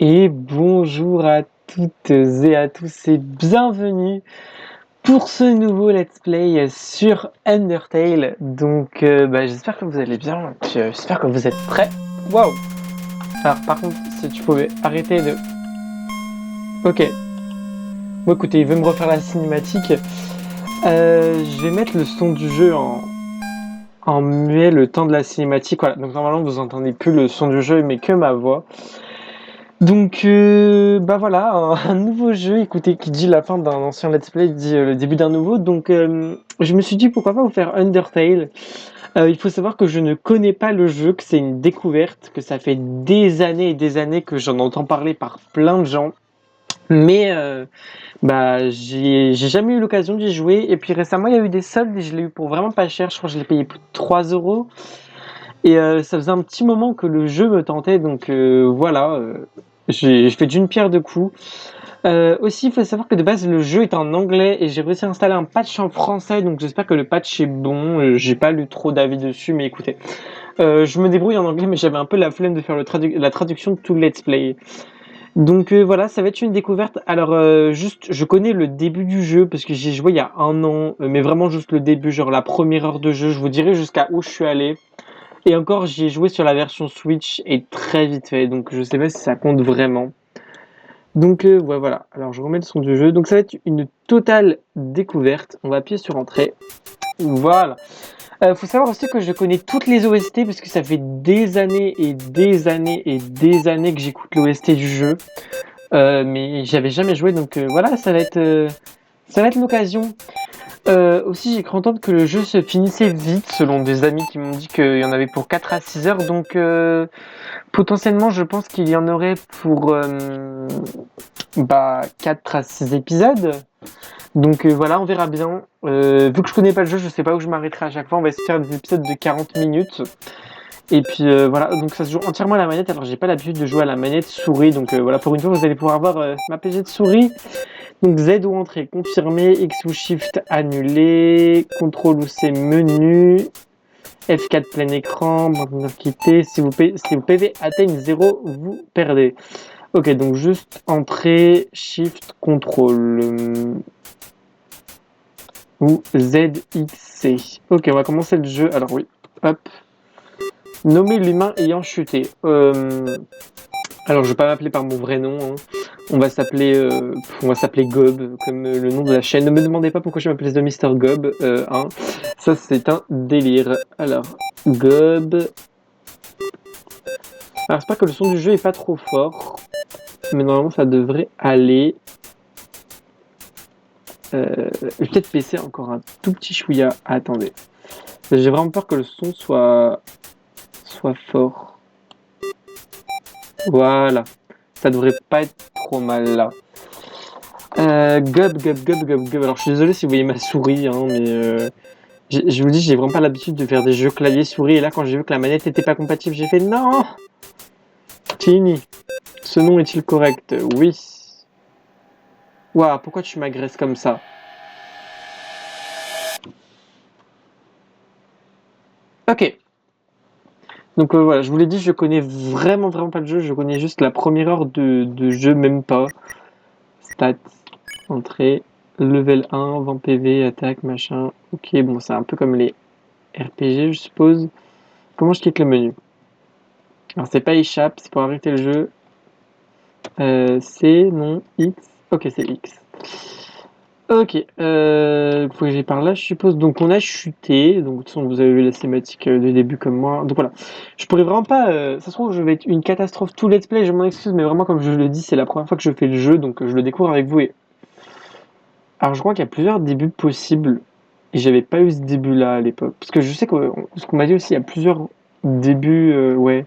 Et bonjour à toutes et à tous et bienvenue pour ce nouveau let's play sur Undertale. Donc j'espère que vous allez bien, et puis, j'espère que vous êtes prêts. Waouh. Alors par contre, si tu pouvais arrêter de... Ok. Bon écoutez, il veut me refaire la cinématique. Je vais mettre le son du jeu en muet le temps de la cinématique. Voilà, donc normalement vous entendez plus le son du jeu mais que ma voix. Donc voilà, un nouveau jeu, écoutez, qui dit la fin d'un ancien let's play, dit le début d'un nouveau. Donc je me suis dit pourquoi pas vous faire Undertale. Il faut savoir que je ne connais pas le jeu, que c'est une découverte, que ça fait des années et des années que j'en entends parler par plein de gens. Mais j'ai jamais eu l'occasion d'y jouer. Et puis récemment il y a eu des soldes et je l'ai eu pour vraiment pas cher, je crois que je l'ai payé pour 3 €. Et ça faisait un petit moment que le jeu me tentait, donc voilà, j'ai fait d'une pierre deux coups. Aussi, il faut savoir que de base, le jeu est en anglais et j'ai réussi à installer un patch en français, donc j'espère que le patch est bon. J'ai pas lu trop d'avis dessus, mais écoutez, je me débrouille en anglais, mais j'avais un peu la flemme de faire la traduction de tout le let's play. Donc voilà, ça va être une découverte. Alors juste, je connais le début du jeu parce que j'ai joué il y a un an, mais vraiment juste le début, genre la première heure de jeu. Je vous dirai jusqu'à où je suis allé. Et encore, j'y ai joué sur la version Switch et très vite fait, donc je sais pas si ça compte vraiment. Donc ouais, voilà, alors je remets le son du jeu. Donc ça va être une totale découverte. On va appuyer sur entrée. Voilà. Faut savoir aussi que je connais toutes les OST parce que ça fait des années et des années et des années que j'écoute l'OST du jeu. Mais j'avais jamais joué, donc voilà, ça va être l'occasion. Aussi, j'ai cru entendre que le jeu se finissait vite, selon des amis qui m'ont dit qu'il y en avait pour 4 à 6 heures. Donc, potentiellement, je pense qu'il y en aurait pour 4 à 6 épisodes. Donc, voilà, on verra bien. Vu que je connais pas le jeu, je sais pas où je m'arrêterai à chaque fois. On va essayer de faire des épisodes de 40 minutes. Et puis, voilà, donc ça se joue entièrement à la manette. Alors, j'ai pas l'habitude de jouer à la manette souris. Donc, voilà, pour une fois, vous allez pouvoir avoir ma PG de souris. Donc Z ou entrée, confirmé, X ou Shift, annulé, CTRL ou C, menu, F4 plein écran, maintenant quitter, si vos PV atteignent 0, vous perdez. Ok, donc juste entrée, Shift, CTRL ou ZXC. Ok, on va commencer le jeu. Alors oui, hop. Nommer l'humain ayant chuté. Alors je vais pas m'appeler par mon vrai nom, hein. On va s'appeler Gob, comme le nom de la chaîne. Ne me demandez pas pourquoi je m'appelle The Mr. Gob, hein. Ça c'est un délire. Alors, Gob. Alors c'est pas que le son du jeu est pas trop fort, mais normalement ça devrait aller. Je vais peut-être baisser encore un tout petit chouïa. Ah, attendez. J'ai vraiment peur que le son soit fort. Voilà. Ça devrait pas être trop mal là. Gob. Alors je suis désolé si vous voyez ma souris, hein, mais je vous dis, j'ai vraiment pas l'habitude de faire des jeux clavier souris. Et là, quand j'ai vu que la manette n'était pas compatible, j'ai fait non. Tini, ce nom est-il correct? Oui. Waouh, pourquoi tu m'agresses comme ça? Ok. Donc voilà, je vous l'ai dit, je connais vraiment pas le jeu. Je connais juste la première heure de jeu, même pas. Stats, entrée, level 1, 20 PV, attaque, machin. Ok, bon, c'est un peu comme les RPG, je suppose. Comment je quitte le menu? Alors, c'est pas échappe, c'est pour arrêter le jeu. C, non, X. Ok, c'est X. Ok, faut que j'aille par là, je suppose. Donc, on a chuté. Donc, de toute façon, vous avez vu la cinématique de début comme moi. Donc, voilà. Je pourrais vraiment pas. Ça se trouve, je vais être une catastrophe tout let's play, je m'en excuse, mais vraiment, comme je le dis, c'est la première fois que je fais le jeu, donc je le découvre avec vous. Alors, je crois qu'il y a plusieurs débuts possibles. Et j'avais pas eu ce début-là à l'époque. Parce que je sais que ce qu'on m'a dit aussi, il y a plusieurs débuts, ouais.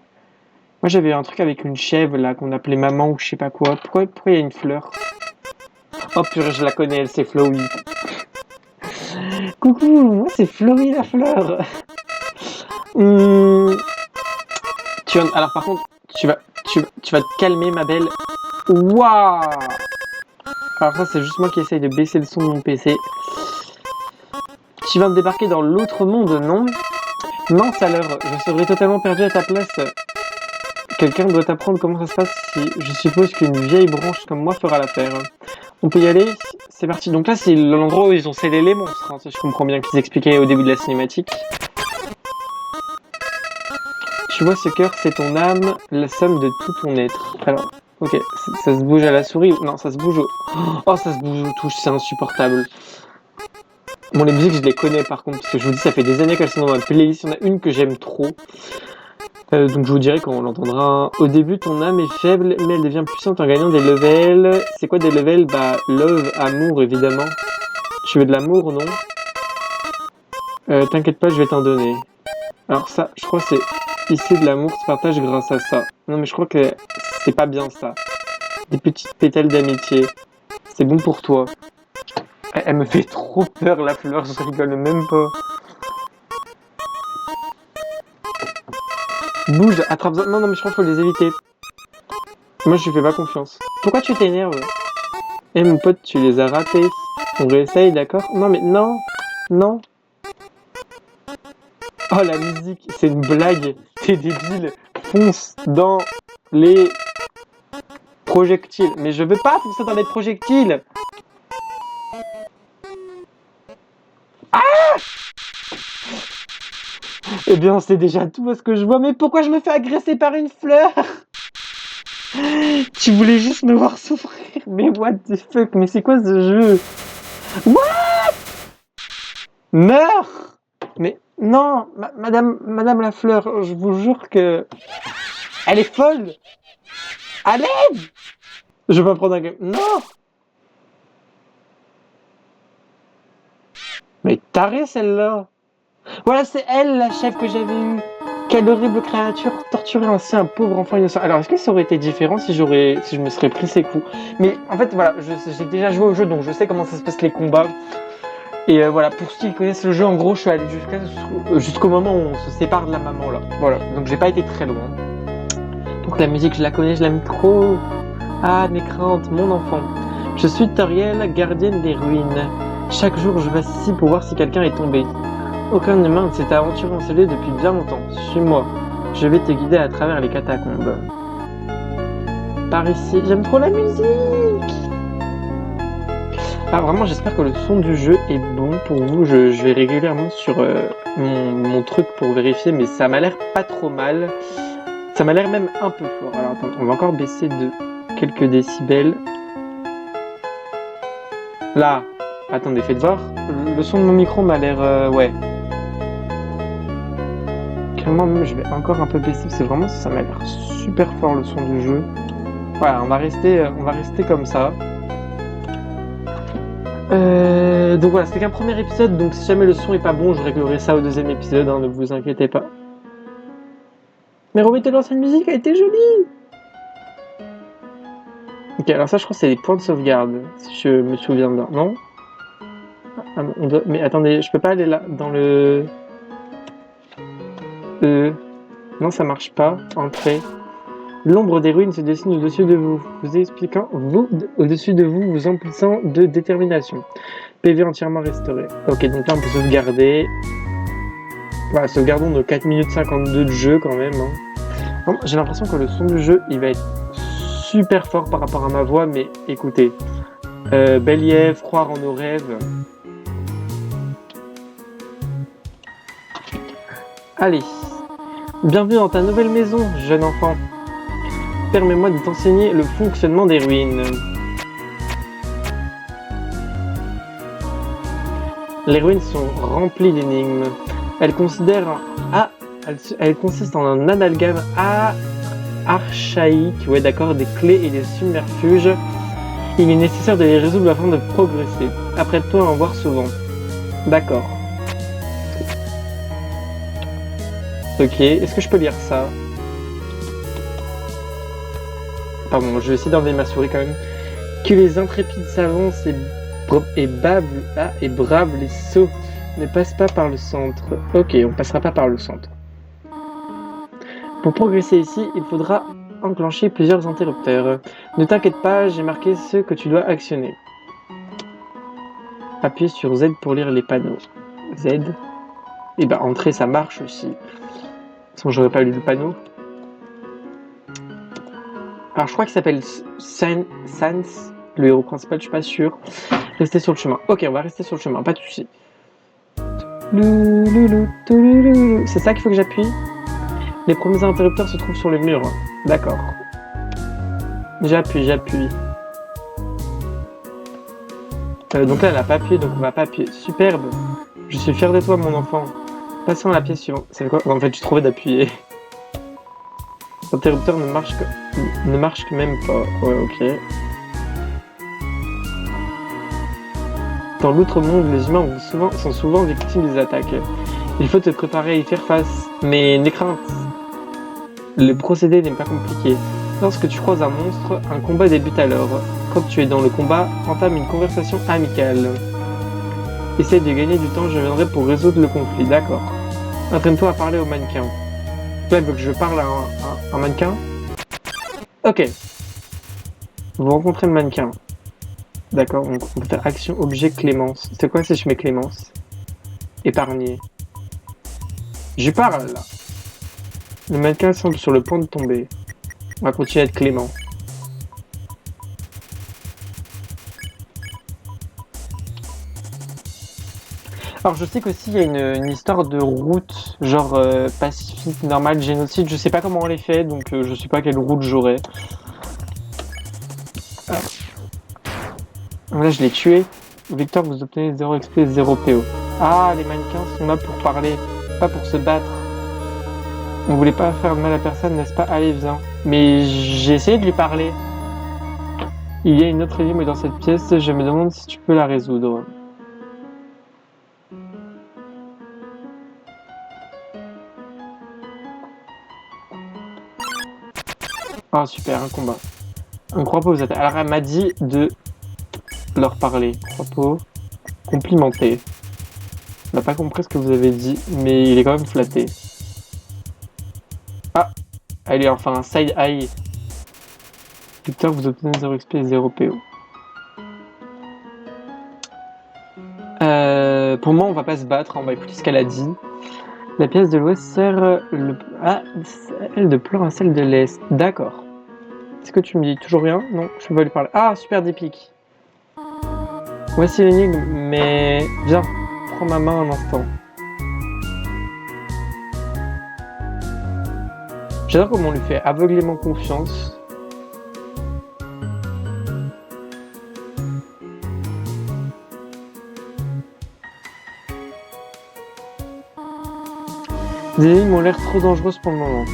Moi, j'avais un truc avec une chèvre, là, qu'on appelait maman ou je sais pas quoi. Pourquoi il y a une fleur? Oh purée, je la connais, elle, c'est Flowey. Coucou, moi, c'est Flowey la fleur. Hum, Alors, par contre, tu vas te calmer, ma belle. Waouh! Alors, ça, c'est juste moi qui essaye de baisser le son de mon PC. Tu vas me débarquer dans l'autre monde, non? Mince alors, je serais totalement perdu à ta place. Quelqu'un doit apprendre comment ça se passe si je suppose qu'une vieille branche comme moi fera l'affaire. On peut y aller? C'est parti. Donc là, c'est l'endroit où ils ont scellé les monstres, hein, si je comprends bien qu'ils expliquaient au début de la cinématique. Tu vois, ce cœur, c'est ton âme, la somme de tout ton être. Alors, ok, ça se bouge à la souris ou... Non, ça se bouge au... Oh, ça se bouge aux touches, c'est insupportable. Bon, les musiques, je les connais par contre, parce que je vous dis, ça fait des années qu'elles sont dans ma playlist. Il y en a une que j'aime trop. Donc je vous dirai quand on l'entendra. Au début, ton âme est faible, mais elle devient puissante en gagnant des levels. C'est quoi des levels? Bah, love, amour, évidemment. Tu veux de l'amour, non? T'inquiète pas, je vais t'en donner. Alors ça, je crois que c'est... Ici, de l'amour se partage grâce à ça. Non, mais je crois que c'est pas bien, ça. Des petites pétales d'amitié. C'est bon pour toi. Elle me fait trop peur, la fleur, je rigole même pas. Bouge, attrape ça. Non, non, mais je crois qu'il faut les éviter. Moi, je lui fais pas confiance. Pourquoi tu t'énerves? Eh, mon pote, tu les as ratés. On réessaye, d'accord? Non, mais non. Non. Oh, la musique, c'est une blague. T'es débile. Fonce dans les projectiles. Mais je veux pas foncer dans les projectiles. Ah! Eh bien, c'est déjà tout ce que je vois. Mais pourquoi je me fais agresser par une fleur? Tu voulais juste me voir souffrir. Mais what the fuck? Mais c'est quoi ce jeu? What? Meurs! Mais non, madame la fleur, je vous jure que... Elle est folle! À l'aide! Je vais pas prendre un game. Non! Mais tarée celle-là! Voilà, c'est elle, la chef que j'avais eue. Quelle horrible créature torturait ainsi un pauvre enfant innocent. Alors, est-ce que ça aurait été différent si je me serais pris ses coups? Mais en fait, voilà, j'ai déjà joué au jeu, donc je sais comment ça se passe les combats. Et voilà, pour ceux qui connaissent le jeu, en gros, je suis allé jusqu'au moment où on se sépare de la maman, là. Voilà, donc j'ai pas été très loin. Donc la musique, je la connais, je l'aime trop. Ah, mes craintes, mon enfant. Je suis Toriel, gardienne des ruines. Chaque jour, je passe ici pour voir si quelqu'un est tombé. Aucun humain ne s'est aventuré encelé depuis bien longtemps. Suis-moi. Je vais te guider à travers les catacombes. Par ici, j'aime trop la musique. Ah, vraiment, j'espère que le son du jeu est bon pour vous. Je vais régulièrement sur mon truc pour vérifier, mais ça m'a l'air pas trop mal. Ça m'a l'air même un peu fort. Alors attends, on va encore baisser de quelques décibels. Là, attendez, faites voir. Le son de mon micro m'a l'air... ouais. Clairement, même, je vais encore un peu baisser. C'est vraiment, ça m'a l'air super fort le son du jeu. Voilà, on va rester comme ça. Donc voilà, c'était qu'un premier épisode, donc si jamais le son est pas bon, je réglerai ça au deuxième épisode, hein, ne vous inquiétez pas. Mais remettez l'ancienne musique, elle était jolie! Ok, alors ça je crois que c'est des points de sauvegarde, si je me souviens bien, non? Ah, mais attendez, je peux pas aller là, dans le... Non, ça marche pas, entrée. L'ombre des ruines se dessine au-dessus de vous, vous expliquant, au-dessus de vous, vous emplissant de détermination. PV entièrement restauré. Ok, donc là on peut sauvegarder. Voilà, sauvegardons nos 4 minutes 52 de jeu quand même. Hein. J'ai l'impression que le son du jeu, il va être super fort par rapport à ma voix, mais écoutez. Bellièvre, croire en nos rêves. Allez. Bienvenue dans ta nouvelle maison, jeune enfant. Permets-moi de t'enseigner le fonctionnement des ruines. Les ruines sont remplies d'énigmes. Elles consistent en un amalgame archaïque, ouais d'accord, des clés et des subterfuges. Il est nécessaire de les résoudre afin de progresser. Apprête-toi à en voir souvent. D'accord. Ok, est-ce que je peux lire ça? Pardon, je vais essayer d'enlever ma souris quand même. Que les intrépides s'avancent et bravent les sauts. Ne passe pas par le centre. Ok, on passera pas par le centre. Pour progresser ici, il faudra enclencher plusieurs interrupteurs. Ne t'inquiète pas, j'ai marqué ceux que tu dois actionner. Appuie sur Z pour lire les panneaux. Z. Et bah entrer ça marche aussi. Sinon j'aurais pas lu le panneau. Alors, je crois qu'il s'appelle Sans, le héros principal, je suis pas sûr. Restez sur le chemin. Ok, on va rester sur le chemin, pas de soucis. C'est ça qu'il faut que j'appuie? Les premiers interrupteurs se trouvent sur les murs. D'accord. J'appuie. Donc là, elle n'a pas appuyé, donc on va pas appuyer. Superbe. Je suis fier de toi, mon enfant. Passons à la pièce suivante. C'est quoi? En fait, je trouvais d'appuyer. L'interrupteur ne marche même pas. Ouais, ok. Dans l'outre-monde, les humains sont souvent victimes des attaques. Il faut te préparer à y faire face. Mais n'aie crainte. Le procédé n'est pas compliqué. Lorsque tu croises un monstre, un combat débute alors. Quand tu es dans le combat, entame une conversation amicale. Essaye de gagner du temps, je viendrai pour résoudre le conflit, d'accord. Entraîne-toi à parler au mannequin. Là, il veut que je parle à un mannequin. Ok. Vous rencontrez le mannequin. D'accord, on peut faire action, objet, Clémence. C'est quoi si je mets Clémence? Épargner. Je parle là. Le mannequin semble sur le point de tomber. On va continuer à être clément. Alors je sais qu'aussi il y a une histoire de route, genre pacifique, normale, génocide, je sais pas comment on les fait, donc je sais pas quelle route j'aurai. Ah. Là je l'ai tué. Victor, vous obtenez 0 XP, 0 PO. Ah, les mannequins sont là pour parler, pas pour se battre. On voulait pas faire de mal à personne, n'est-ce pas? Allez, viens. Mais j'ai essayé de lui parler. Il y a une autre énigme dans cette pièce, je me demande si tu peux la résoudre. Ah super, un combat. On croit pas vous attaquer. Alors elle m'a dit de leur parler. Crois complimenter. On n'a pas compris ce que vous avez dit, mais il est quand même flatté. Ah, allez, enfin un side eye. Victor, vous obtenez 0 XP et 0 PO. Pour moi, on va pas se battre, on va écouter ce qu'elle a dit. La pièce de l'ouest sert elle de plan à celle de l'est. D'accord. Est-ce que tu me dis toujours rien? Non, je vais lui parler. Ah, super d'épique. Voici l'énigme, mais viens, prends ma main un instant. J'adore comment on lui fait aveuglément confiance. Des énigmes ont l'air trop dangereuses pour le moment.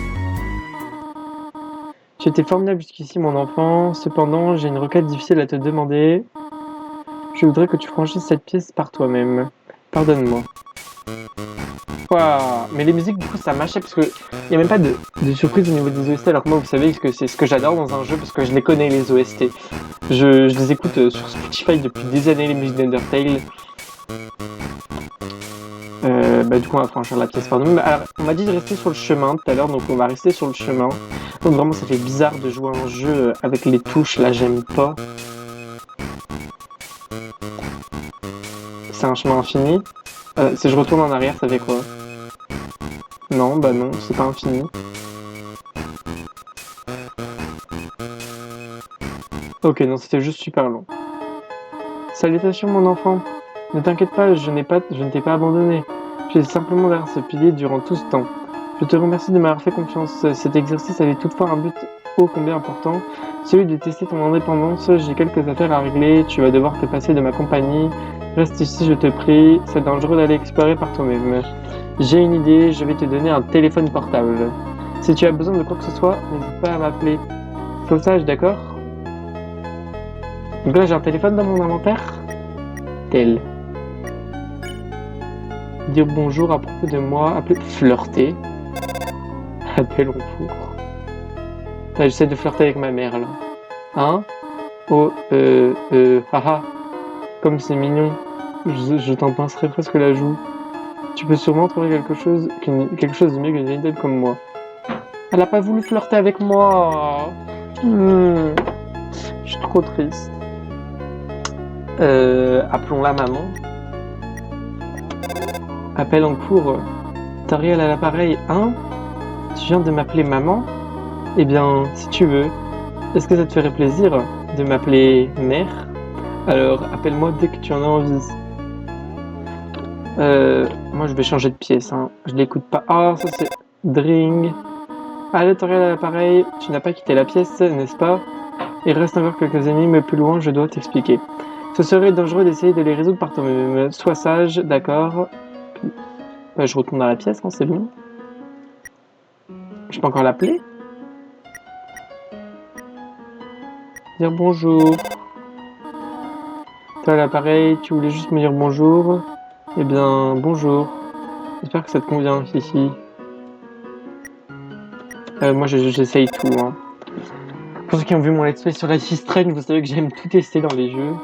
Tu étais formidable jusqu'ici, mon enfant. Cependant, j'ai une requête difficile à te demander. Je voudrais que tu franchisses cette pièce par toi-même. Pardonne-moi. Waouh. Mais les musiques, du coup, ça m'achète parce que il n'y a même pas de surprise au niveau des OST. Alors que moi, vous savez que c'est ce que j'adore dans un jeu parce que je les connais, les OST. Je les écoute sur Spotify depuis des années, les musiques d'Undertale. Du coup, on va franchir la pièce par nous-mêmes. Alors, on m'a dit de rester sur le chemin tout à l'heure, donc on va rester sur le chemin. Donc vraiment, ça fait bizarre de jouer à un jeu avec les touches, là, j'aime pas. C'est un chemin infini. Si je retourne en arrière, ça fait quoi? Non, bah non, c'est pas infini. Ok, non, c'était juste super long. Salutations, mon enfant. Ne t'inquiète pas, je ne t'ai pas abandonné. J'étais simplement derrière ce pilier durant tout ce temps. Je te remercie de m'avoir fait confiance. Cet exercice avait toutefois un but ô combien important, celui de tester ton indépendance. J'ai quelques affaires à régler, tu vas devoir te passer de ma compagnie. Reste ici, je te prie, c'est dangereux d'aller explorer par toi-même. J'ai une idée, je vais te donner un téléphone portable. Si tu as besoin de quoi que ce soit, n'hésite pas à m'appeler. Sauvetage, d'accord? Donc là, j'ai un téléphone dans mon inventaire. Tel. Dire bonjour à propos de moi, appeler flirter. Appel en cours. J'essaie de flirter avec ma mère là. Hein? Oh, haha. Comme c'est mignon. Je t'en pincerai presque la joue. Tu peux sûrement trouver quelque chose de mieux qu'une vieille tête comme moi. Elle a pas voulu flirter avec moi. Je suis trop triste. Appelons-la maman. Appel en cours. Tariel à l'appareil, hein? Tu viens de m'appeler maman? Eh bien, si tu veux. Est-ce que ça te ferait plaisir de m'appeler mère? Alors, appelle-moi dès que tu en as envie. Moi, je vais changer de pièce, hein. Je l'écoute pas. Ah, ça c'est Dring. Allez, t'en regardes à l'appareil. Tu n'as pas quitté la pièce, n'est-ce pas? Il reste encore quelques énigmes plus loin, je dois t'expliquer. Ce serait dangereux d'essayer de les résoudre par toi-même. Sois sage, d'accord? Je retourne dans la pièce, hein, c'est bon. Je peux encore l'appeler? Dire bonjour. Toi, à l'appareil, tu voulais juste me dire bonjour? Eh bien, bonjour. J'espère que ça te convient, Fifi. Moi, j'essaye tout, hein. Pour ceux qui ont vu mon let's play sur Life is Strange, vous savez que j'aime tout tester dans les jeux.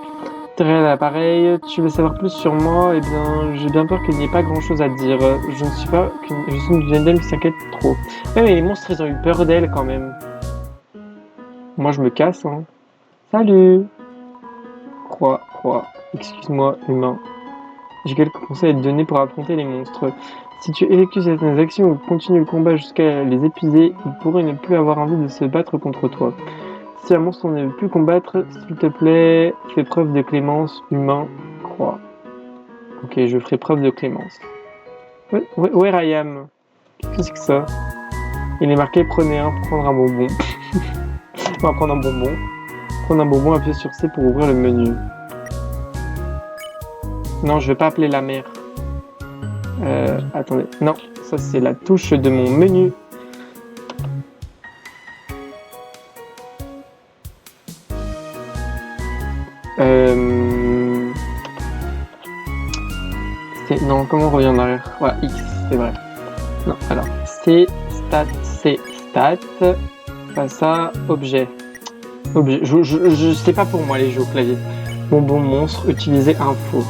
Derrière l'appareil, tu veux savoir plus sur moi? Eh bien, j'ai bien peur qu'il n'y ait pas grand-chose à te dire. Je ne suis pas je suis une Glendale qui s'inquiète trop. Ouais, mais les monstres, ils ont eu peur d'elle quand même. Moi, je me casse, hein. Salut! Croix. Excuse-moi, humain. J'ai quelques conseils à te donner pour affronter les monstres. Si tu effectues certaines actions ou continues le combat jusqu'à les épuiser, ils pourraient ne plus avoir envie de se battre contre toi. Si un monstre ne veut plus combattre, s'il te plaît, fais preuve de clémence, humain, croix. Ok, je ferai preuve de clémence. Where I am? Qu'est-ce que c'est que ça? Il est marqué prenez un, prendre un bonbon. On va prendre un bonbon. Prendre un bonbon, appuyer sur C pour ouvrir le menu. Non, je vais pas appeler la mère. Attendez. Non, ça c'est la touche de mon menu. Non, comment on revient en arrière? Ouais, X, c'est vrai. Non, alors, C, stat, ça, objet. Objet. Je sais pas pour moi les jeux au clavier. Bonbon monstre, utiliser info.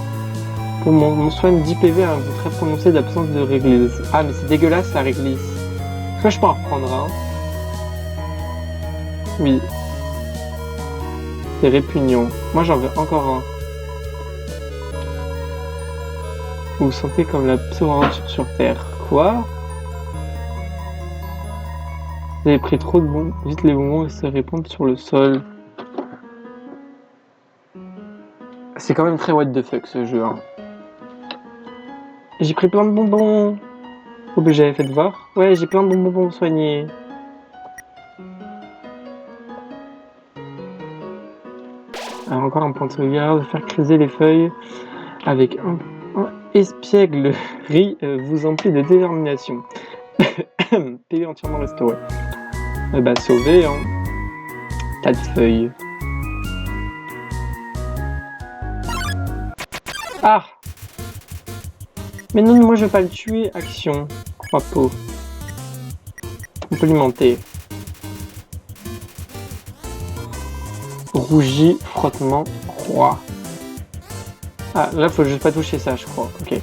Pour mon soin 10 PV a un goût très prononcé d'absence de réglisse. Ah, mais c'est dégueulasse la réglisse. Est-ce que je peux en reprendre un? Oui. C'est répugnant. Moi j'en veux encore un. Vous vous sentez comme la pire aventure sur Terre. Quoi? Vous avez pris trop de bons. Vite les bonbons et se répandent sur le sol. C'est quand même très what the fuck ce jeu. Hein. J'ai pris plein de bonbons. Objet, faites voir. Ouais, j'ai plein de bonbons soignés. Alors encore un point de sauvegarde. Faire creuser les feuilles avec un espièglerie vous emplit de détermination. PV entièrement restauré. Bah sauvé, hein. Tas de feuilles. Ah! Mais non, moi je veux pas le tuer. Action. Croix-peau. Complimenter. Rougi, frottement, croix. Ah, là faut juste pas toucher ça, je crois. Ok.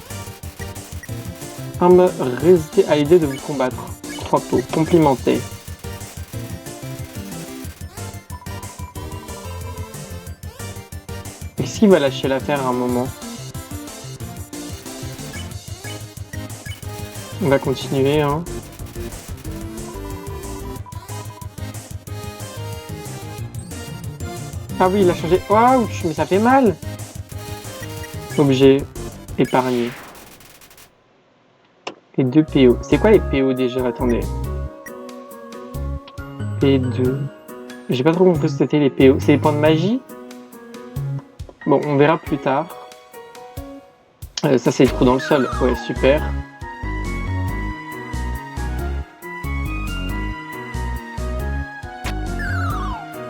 Arme, résister à l'idée de vous combattre. Croix-peau. Complimenter. Est-ce qu'il va lâcher l'affaire à un moment? On va continuer, hein. Ah oui, il a changé. Waouh, mais ça fait mal. Objet, épargné. Les 2 PO. C'est quoi les PO déjà? Attendez. P2. J'ai pas trop compris ce que c'était les PO. C'est les points de magie? Bon, on verra plus tard. Ça, c'est les trous dans le sol. Ouais, super.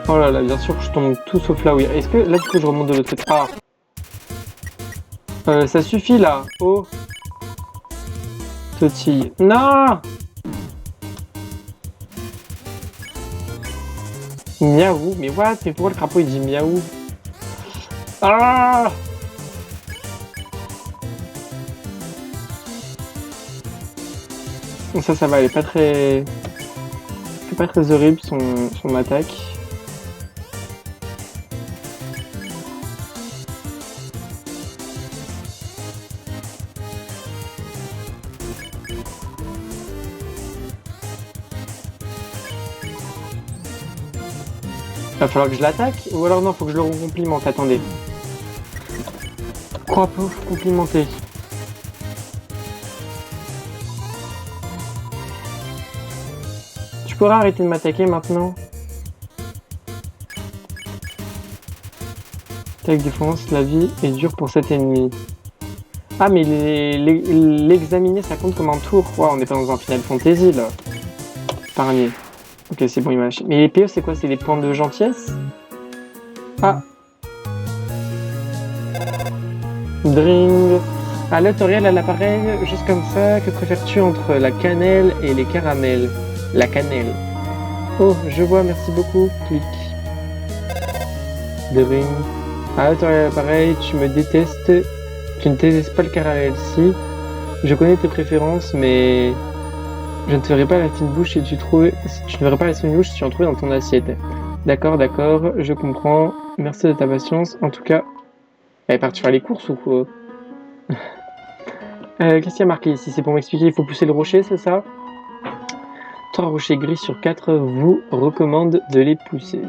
Oh là là, bien sûr, je tombe tout sauf là. Oui. Est-ce que là, du coup, je remonte de l'autre côté? Ah. Ça suffit là. Oh. Totille. Non. Miaou. Mais what? Mais pourquoi le crapaud il dit miaou? Ah. Ça va. Elle est pas très. C'est pas très horrible son attaque. Va falloir que je l'attaque ou alors non, faut que je le complimente. Attendez. Quoi pour complimenter? Tu pourrais arrêter de m'attaquer maintenant? Attaque défense, la vie est dure pour cet ennemi. Ah mais l'examiner ça compte comme un tour. Wow, on n'est pas dans un Final Fantasy là. Épargné. Ok, c'est bon, il m'a lâché. Mais les PE c'est quoi? C'est des points de gentillesse? Ah. Dring. Ah, là, Toriel à l'appareil, juste comme ça, que préfères-tu entre la cannelle et les caramels? La cannelle. Oh, je vois, merci beaucoup. Clic. Dring. Ah, Toriel à l'appareil, tu me détestes. Tu ne détestes pas le caramel, si. Je connais tes préférences, mais je ne te ferai pas la fine bouche si tu trouves. Tu ne ferais pas la fine bouche si tu en trouvais dans ton assiette. D'accord, d'accord, je comprends. Merci de ta patience. En tout cas, elle est partie faire les courses ou quoi? Qu'est-ce qu'il y a marqué ici? C'est pour m'expliquer, il faut pousser le rocher, c'est ça? 3 rochers gris sur 4 vous recommande de les pousser.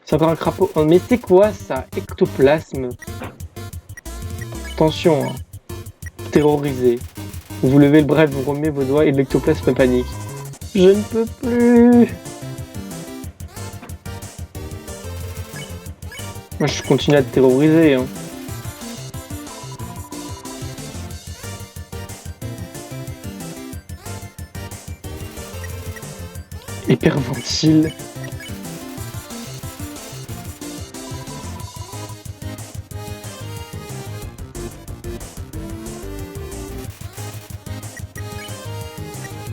C'est encore un crapaud. Oh, mais c'est quoi ça? Ectoplasme. Attention, hein. Terrorisé. Vous levez le bras, vous remuez vos doigts et l'ectoplasme panique. Je ne peux plus. Moi, je continue à te terroriser, hein. Hyperventile.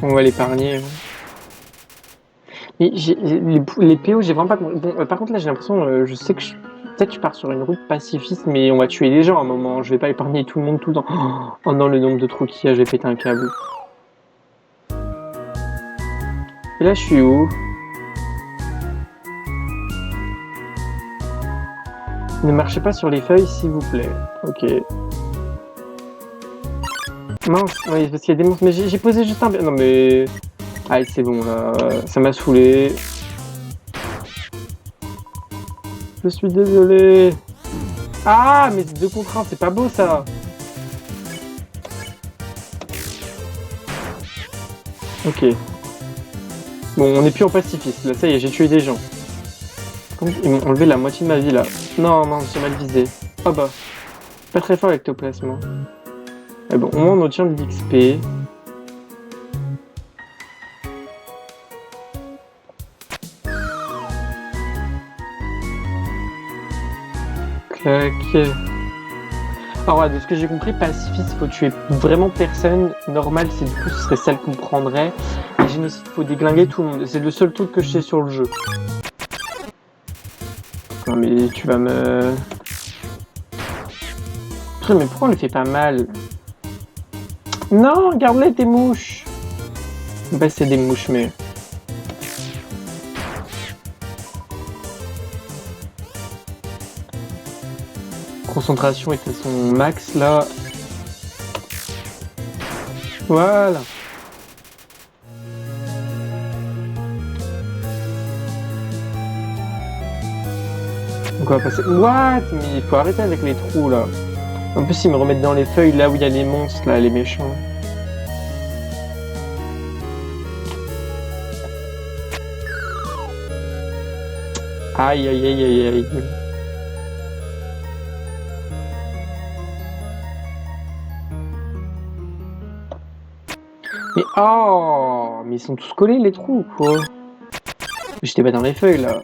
On va l'épargner. Mais les PO, j'ai vraiment pas compris. Bon, par contre, là, j'ai l'impression, je sais que peut-être je pars sur une route pacifiste, mais on va tuer les gens à un moment. Je vais pas épargner tout le monde tout le temps. Oh non, le nombre de trous qu'il y a, j'ai pété un câble. Et là, je suis où? Ne marchez pas sur les feuilles, s'il vous plaît. Ok. Mince, oui, parce qu'il y a des monstres. Mais j'ai posé juste un... Non, mais... Allez, c'est bon, là. Ça m'a saoulé. Je suis désolé. Ah, mais 2 contre 1, c'est pas beau, ça. Ok. Bon, on n'est plus en pacifiste. Là, ça y est, j'ai tué des gens. Ils m'ont enlevé la moitié de ma vie, là. Non, mince, j'ai mal visé. Ah bah. Pas très fort l'ectoplasme. Hein. Mais bon, au moins, on obtient de l'XP. Clac. Alors ouais, de ce que j'ai compris, pacifiste, faut tuer vraiment personne. Normal, c'est du coup, ce serait celle qu'on prendrait. Et génocide, faut déglinguer tout le monde. C'est le seul truc que je sais sur le jeu. Non mais tu vas me... Putain, mais pourquoi on les fait pas mal? Non, regarde-les tes mouches. Bah c'est des mouches, mais... Concentration est à son max, là. Voilà. Donc on va passer... What? Mais il faut arrêter avec les trous, là. En plus, ils me remettent dans les feuilles, là où il y a les monstres, là, les méchants. Aïe, aïe, aïe, aïe, aïe. Mais oh, mais ils sont tous collés les trous quoi. J'étais pas dans les feuilles là.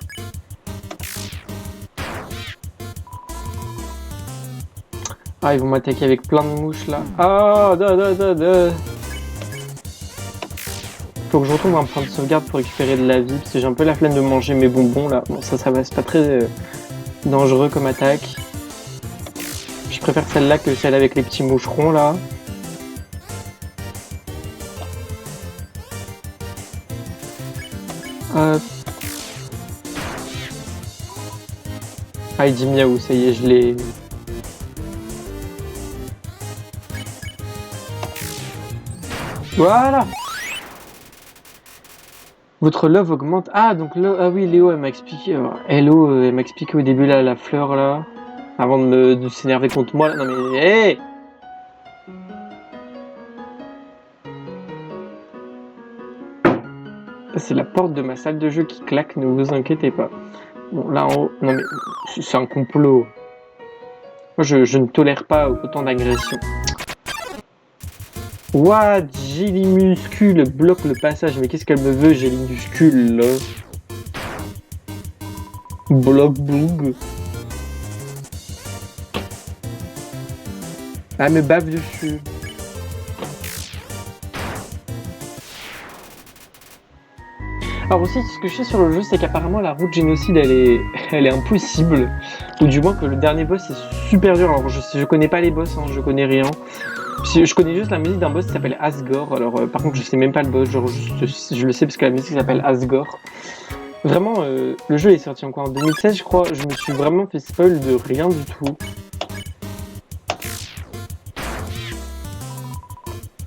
Ah ils vont m'attaquer avec plein de mouches là. Ah Faut que je retrouve un point de sauvegarde pour récupérer de la vie parce que j'ai un peu la flemme de manger mes bonbons là. Bon ça va, c'est pas très dangereux comme attaque. Je préfère celle-là que celle avec les petits moucherons là. Ah, il dit miaou, ça y est, je l'ai. Voilà. Votre love augmente. Ah, donc ah oui, Léo, elle m'a expliqué. Hello, elle m'a expliqué au début là, la fleur là. Avant de s'énerver contre moi. Là. Non mais, hé! C'est la porte de ma salle de jeu qui claque, ne vous inquiétez pas. Bon, là en haut. Non mais, c'est un complot. Moi, je ne tolère pas autant d'agression. What? Gélimuscule bloque le passage. Mais qu'est-ce qu'elle me veut, Gélimuscule là? Bloc boug. Ah, elle me bave dessus. Alors aussi, ce que je sais sur le jeu, c'est qu'apparemment la route génocide, elle est impossible. Ou du moins que le dernier boss est super dur. Alors je connais pas les boss, hein, je connais rien. Je connais juste la musique d'un boss qui s'appelle Asgore. Alors par contre, je sais même pas le boss. Genre, je le sais parce que la musique s'appelle Asgore. Vraiment, le jeu est sorti encore en 2016, je crois. Je me suis vraiment fait spoil de rien du tout.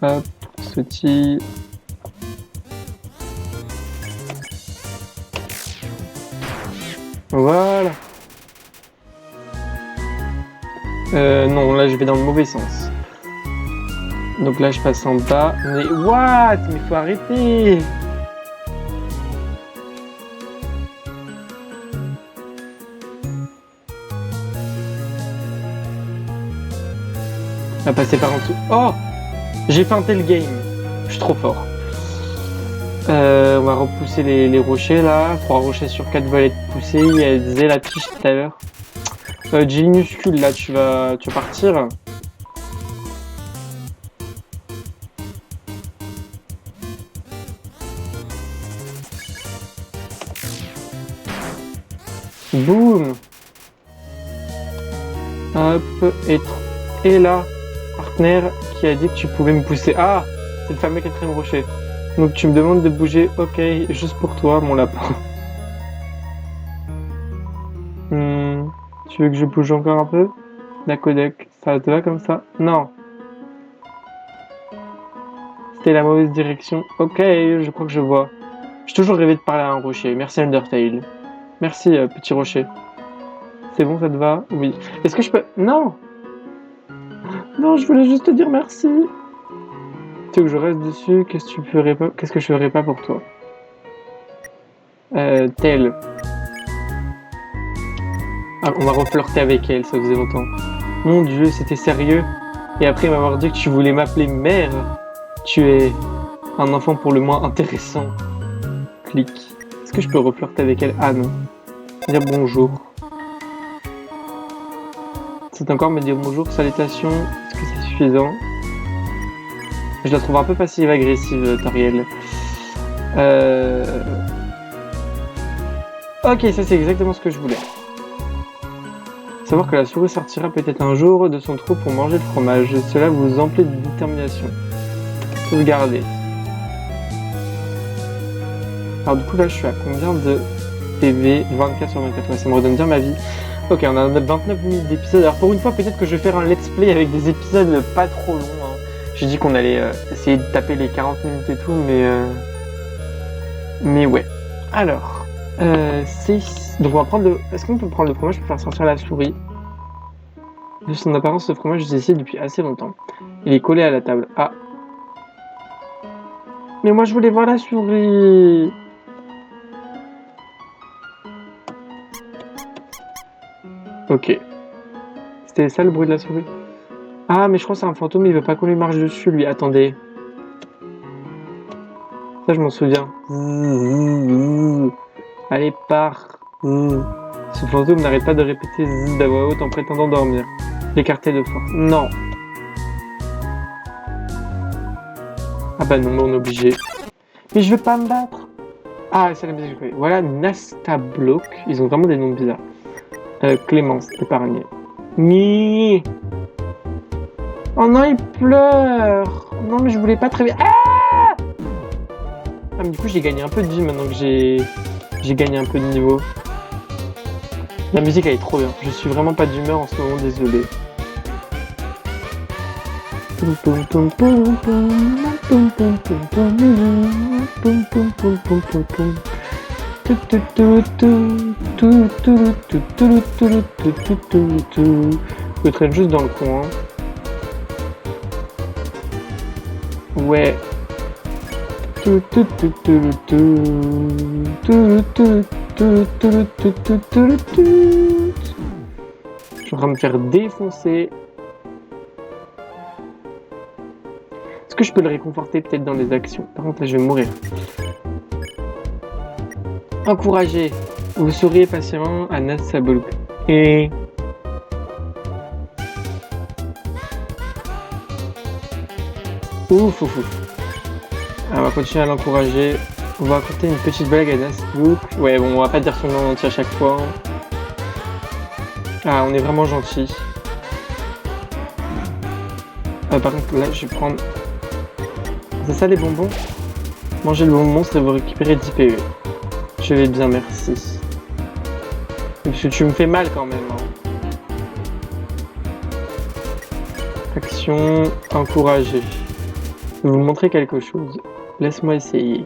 Hop, petit. Voilà. Non, là je vais dans le mauvais sens. Donc là je passe en bas. Mais what? Mais faut arrêter! On va passer par en dessous. Oh! J'ai feinté le game. Je suis trop fort. On va repousser les rochers là. 3 rochers sur 4 volets de pousser. Elle disait la tige tout à l'heure. Gélimuscule là, tu vas partir. Boum. Hop, et là, partenaire qui a dit que tu pouvais me pousser. Ah, c'est le fameux 4e rocher. Donc tu me demandes de bouger, ok, juste pour toi, mon lapin. Tu veux que je bouge encore un peu? Dac, ça te va comme ça? Non. C'était la mauvaise direction. Ok, je crois que je vois. J'ai toujours rêvé de parler à un rocher. Merci Undertale. Merci petit rocher. C'est bon, ça te va? Oui. Est-ce que je peux... Non! Non, je voulais juste te dire merci. Tu veux que je reste dessus? Qu'est-ce que je ferais pas pour toi? Tel. Ah, on va reflirter avec elle, ça faisait longtemps. Mon Dieu, c'était sérieux. Et après m'avoir dit que tu voulais m'appeler mère. Tu es un enfant pour le moins intéressant. Clic. Est-ce que je peux reflirter avec elle? Ah non. Dire bonjour. C'est encore me dire bonjour, salutations. Est-ce que c'est suffisant? Je la trouve un peu passive-agressive, Toriel. Ok, ça c'est exactement ce que je voulais. Savoir que la souris sortira peut-être un jour de son trou pour manger le fromage. Cela vous emplit de détermination. Sauvegarder. Alors du coup là je suis à combien de PV? 24 sur 24, ouais, ça me redonne bien ma vie. Ok, on a 29 minutes d'épisode. Alors pour une fois peut-être que je vais faire un let's play avec des épisodes pas trop longs. Hein. J'ai dit qu'on allait essayer de taper les 40 minutes et tout, mais ouais. Alors, c'est... Donc on va prendre le... Est-ce qu'on peut prendre le fromage pour faire sortir la souris? De son apparence, ce fromage, j'ai essayé depuis assez longtemps. Il est collé à la table. Ah. Mais moi je voulais voir la souris. Ok. C'était ça le bruit de la souris? Ah, mais je crois que c'est un fantôme, il veut pas qu'on lui marche dessus, lui. Attendez. Ça, je m'en souviens. Allez, pars. Ce fantôme n'arrête pas de répéter à voix haute en prétendant dormir. L'écarter de force. Non. Ah bah non, on est obligé. Mais je veux pas me battre. Ah, c'est la musique que je fais. Voilà, Nastablock. Ils ont vraiment des noms bizarres. Clémence, épargné. Ni. Oh non, il pleure. Non, mais je voulais pas très bien. Ah, mais du coup, j'ai gagné un peu de vie maintenant que j'ai gagné un peu de niveau. La musique, elle est trop bien. Je suis vraiment pas d'humeur en ce moment, désolé. Je traîne juste dans le coin. Ouais. Je suis en train de me faire défoncer. Est-ce que je peux le réconforter peut-être dans les actions? Par contre là je vais mourir. Encouragez. Vous souriez patiemment à Nas Saboluk. Et... Ouf. On va continuer à l'encourager. On va raconter une petite blague à Nas Saboluk. Ouais bon on va pas dire son nom entier à chaque fois. Ah on est vraiment gentil. Par contre là je vais prendre... C'est ça les bonbons? Manger le bonbon serait vous récupérer 10 PE. Je vais bien, merci. Parce que tu me fais mal quand même. Hein. Action, encourager. Je vais vous montrer quelque chose. Laisse-moi essayer.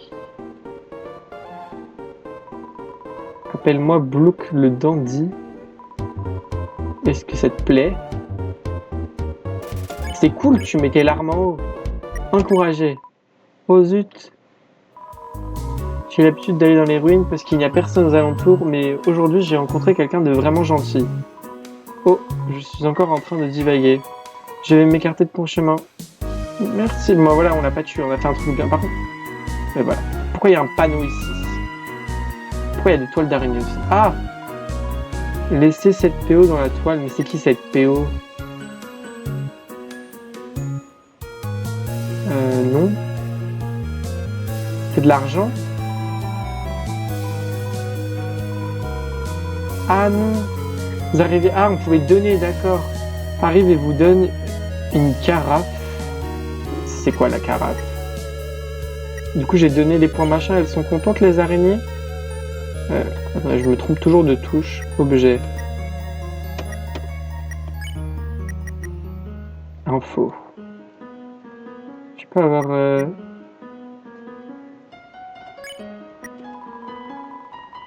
Appelle-moi Blook le Dandy. Est-ce que ça te plaît? C'est cool, tu mets tes larmes en haut. Encourager. Oh zut. J'ai l'habitude d'aller dans les ruines parce qu'il n'y a personne aux alentours, mais aujourd'hui j'ai rencontré quelqu'un de vraiment gentil. Oh, je suis encore en train de divaguer. Je vais m'écarter de ton chemin. Merci. Moi voilà, on l'a pas tué, on a fait un truc bien. Par contre, et voilà. Pourquoi il y a un panneau ici? Pourquoi il y a des toiles d'araignée aussi? Ah! Laissez cette PO dans la toile, mais c'est qui cette PO? Non. C'est de l'argent? Ah non, vous arrivez... Ah, on pouvait donner, d'accord. Arrive et vous donne une carafe. C'est quoi la carafe? Du coup, j'ai donné les points machin. Elles sont contentes, les araignées? Attends, je me trompe toujours de touche. Objet. Info. Je peux avoir...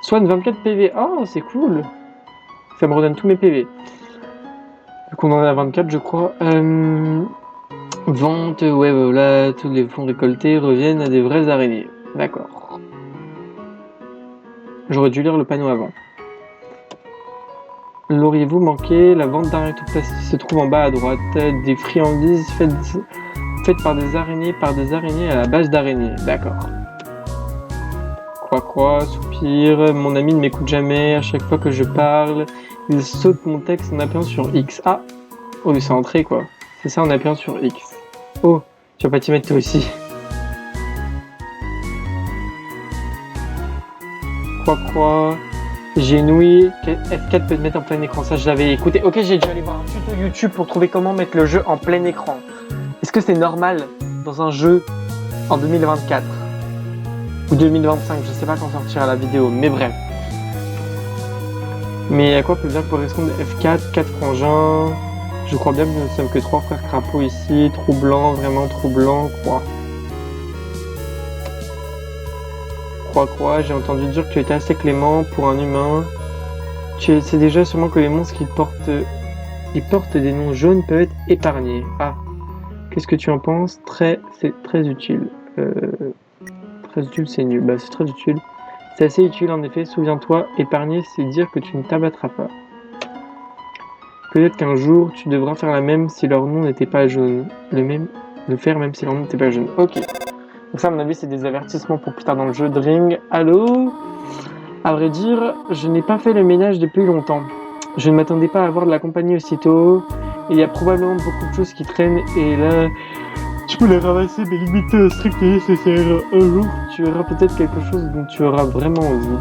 Soigne 24 PV. Oh, c'est cool. Ça me redonne tous mes PV. Vu qu'on en a 24, je crois. Vente, ouais, voilà, tous les fonds récoltés reviennent à des vraies araignées. D'accord. J'aurais dû lire le panneau avant. L'auriez-vous manqué? La vente d'araignées tout placée se trouve en bas à droite. Des friandises faites par des araignées à la base d'araignées. D'accord. Quoi, soupir, mon ami ne m'écoute jamais, à chaque fois que je parle, il saute mon texte en appuyant sur X. Ah! Oh, mais c'est entré quoi. C'est ça en appuyant sur X. Oh, tu vas pas t'y mettre toi aussi. Quoi, j'ai noué, F4 peut te mettre en plein écran, ça je l'avais écouté. Ok, j'ai dû aller voir un tuto YouTube pour trouver comment mettre le jeu en plein écran. Est-ce que c'est normal dans un jeu en 2024? Ou 2025, je sais pas quand sortira la vidéo, mais bref. Mais à quoi peut bien correspondre F4, 4 frangins? Je crois bien que nous ne sommes que 3 frères crapauds ici, troublant, vraiment troublant, quoi. Quoi, j'ai entendu dire que tu étais assez clément pour un humain. Tu sais déjà sûrement que les monstres qui portent des noms jaunes peuvent être épargnés. Ah, qu'est-ce que tu en penses? C'est très utile. Très utile, c'est nul. Bah, c'est très utile. C'est assez utile en effet. Souviens-toi, épargner, c'est dire que tu ne t'abattras pas. Peut-être qu'un jour, tu devras faire la même si leur nom n'était pas jaune. Le faire même si leur nom n'était pas jaune. Ok. Donc ça, à mon avis, c'est des avertissements pour plus tard dans le jeu. Ring. Allô? À vrai dire, je n'ai pas fait le ménage depuis longtemps. Je ne m'attendais pas à avoir de la compagnie aussitôt. Il y a probablement beaucoup de choses qui traînent et là... Tu peux les ramasser, mais limiter strict et nécessaire. Un jour, tu verras peut-être quelque chose dont tu auras vraiment envie.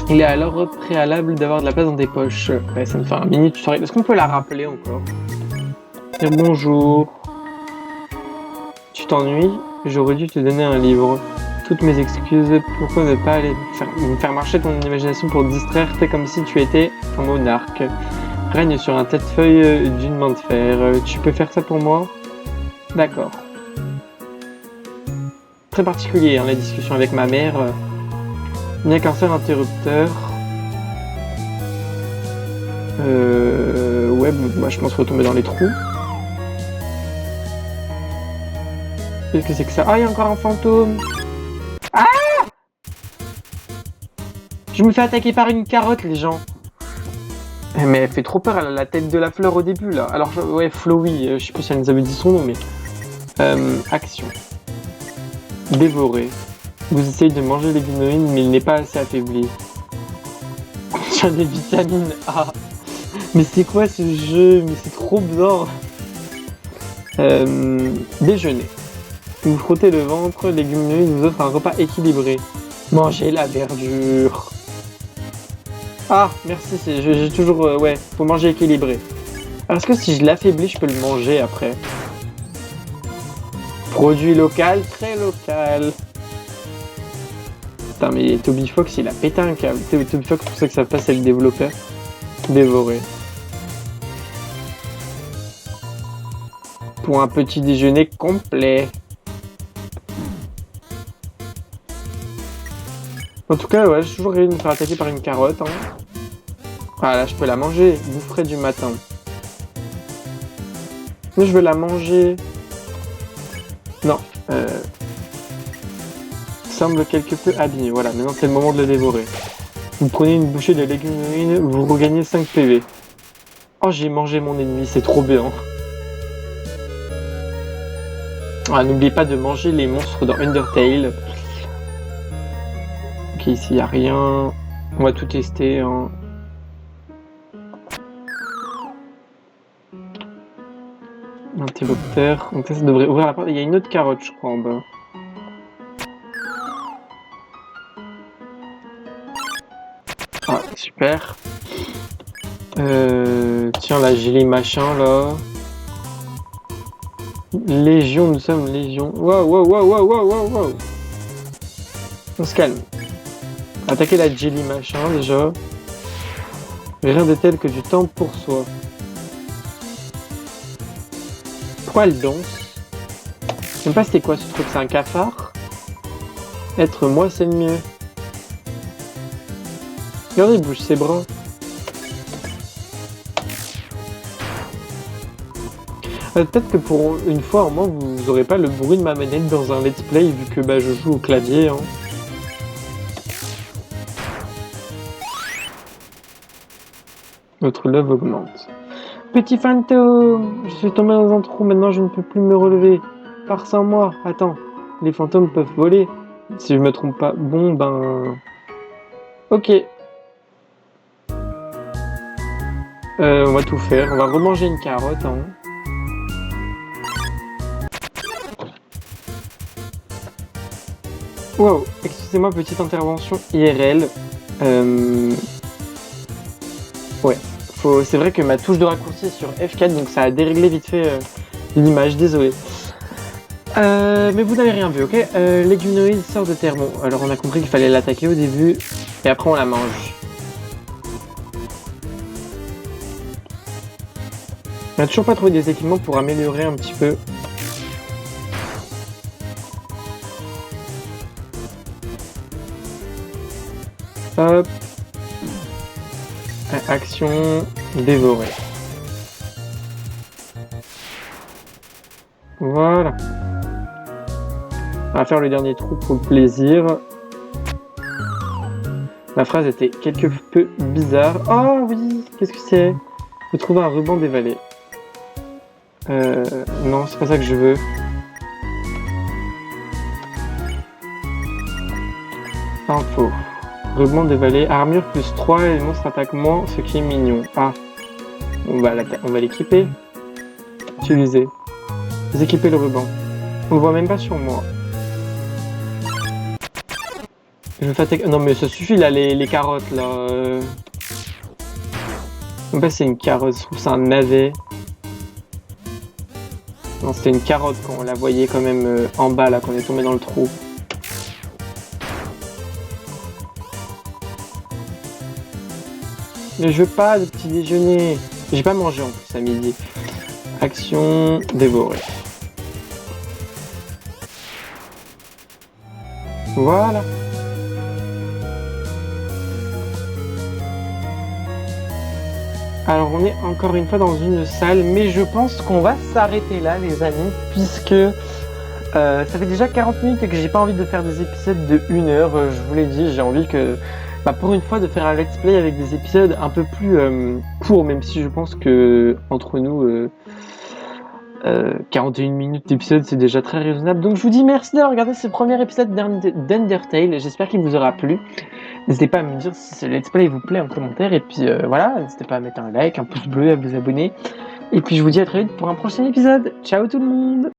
Il est alors préalable d'avoir de la place dans tes poches. Ouais, ça me fait un mini tutoriel. Est-ce qu'on peut la rappeler encore? Dire bonjour. Tu t'ennuies? J'aurais dû te donner un livre. Toutes mes excuses. Pourquoi ne pas aller me faire marcher ton imagination pour te distraire? Fais comme si tu étais un monarque. Règne sur un tas de feuilles d'une main de fer. Tu peux faire ça pour moi? D'accord. Très particulier, hein, la discussion avec ma mère. Il n'y a qu'un seul interrupteur. Ouais, bah, je pense qu'il faut tomber dans les trous. Qu'est-ce que c'est que ça? Ah, il y a encore un fantôme. Ah! Je me fais attaquer par une carotte, les gens. Mais elle fait trop peur, elle a la tête de la fleur au début, là. Alors, ouais, Flowey, je sais pas si elle nous avait dit son nom, mais... action. Dévorer. Vous essayez de manger les guinoïnes, mais il n'est pas assez affaibli. Contient des vitamines A. Mais c'est quoi ce jeu? Mais c'est trop bien. Déjeuner. Vous frottez le ventre, les guinoïnes vous offrent un repas équilibré. Mangez la verdure. Ah, merci, j'ai toujours... ouais, faut manger équilibré. Alors, est-ce que si je l'affaiblis, je peux le manger après? Produit local, très local. Putain, mais Toby Fox, il a pété un câble. Toby Fox, c'est pour ça que ça passe, c'est le développeur. Dévorer. Pour un petit déjeuner complet. En tout cas, ouais, j'ai toujours réussi à me faire attaquer par une carotte. Hein. Ah là, je peux la manger. Boufferée du matin. Mais je veux la manger. Non. Semble quelque peu abîmé. Voilà, maintenant c'est le moment de le dévorer. Vous prenez une bouchée de légumineuses, vous regagnez 5 PV. Oh, j'ai mangé mon ennemi, c'est trop bien. Ah, n'oubliez pas de manger les monstres dans Undertale. Ok, ici il n'y a rien. On va tout tester. Hein. Interrupteur. Donc ça devrait ouvrir la porte. Il y a une autre carotte, je crois, en bas. Ah, super. Tiens, là, j'ai les machins, là. Légion, nous sommes Légion. Waouh, waouh, waouh, waouh, waouh, waouh. On se calme. Attaquer la jelly machin, déjà. Rien de tel que du temps pour soi. Pourquoi elle danse? Je sais pas c'était quoi ce truc, c'est un cafard? Être moi, c'est le mieux. Regardez, il bouge ses bras. Peut-être que pour une fois, au moins, vous aurez pas le bruit de ma manette dans un let's play, vu que bah, je joue au clavier. Hein. Votre love augmente. Petit fantôme! Je suis tombé dans un trou, maintenant je ne peux plus me relever. Pars sans moi. Attends, les fantômes peuvent voler. Si je me trompe pas. Bon, ben... Ok. On va tout faire. On va remanger une carotte. Hein. Wow, excusez-moi, petite intervention IRL. Ouais, c'est vrai que ma touche de raccourci est sur F4, donc ça a déréglé vite fait l'image, désolé. Mais vous n'avez rien vu, ok? Léguinoïde sort de terre. Bon, alors on a compris qu'il fallait l'attaquer au début, et après on la mange. On n'a toujours pas trouvé des équipements pour améliorer un petit peu. Hop. Action, dévorer. Voilà. On va faire le dernier trou pour le plaisir. La phrase était quelque peu bizarre. Oh oui, qu'est-ce que c'est? Vous trouvez un ruban dévalé. Non, c'est pas ça que je veux. Info. Ruban dévalé, armure plus 3 et les monstres attaquent moins, ce qui est mignon. Ah, on va l'équiper. Utiliser. Vous équipez le ruban. On le voit même pas sur moi. Je vais fatiguer. Non mais ça suffit là, les carottes là. En fait c'est une carotte, je trouve c'est un navet. Non c'était une carotte quand on la voyait quand même en bas là, quand on est tombé dans le trou. Mais je veux pas de petit déjeuner. J'ai pas mangé en plus à midi. Action, dévorer. Voilà. Alors on est encore une fois dans une salle, mais je pense qu'on va s'arrêter là les amis, puisque ça fait déjà 40 minutes et que j'ai pas envie de faire des épisodes de 1 heure. Je vous l'ai dit, j'ai envie que, pour une fois, de faire un let's play avec des épisodes un peu plus courts, même si je pense que entre nous, 41 minutes d'épisode, c'est déjà très raisonnable. Donc je vous dis merci d'avoir regardé ce premier épisode d'Undertale. J'espère qu'il vous aura plu. N'hésitez pas à me dire si ce let's play vous plaît en commentaire. Et puis voilà, n'hésitez pas à mettre un like, un pouce bleu, à vous abonner. Et puis je vous dis à très vite pour un prochain épisode. Ciao tout le monde!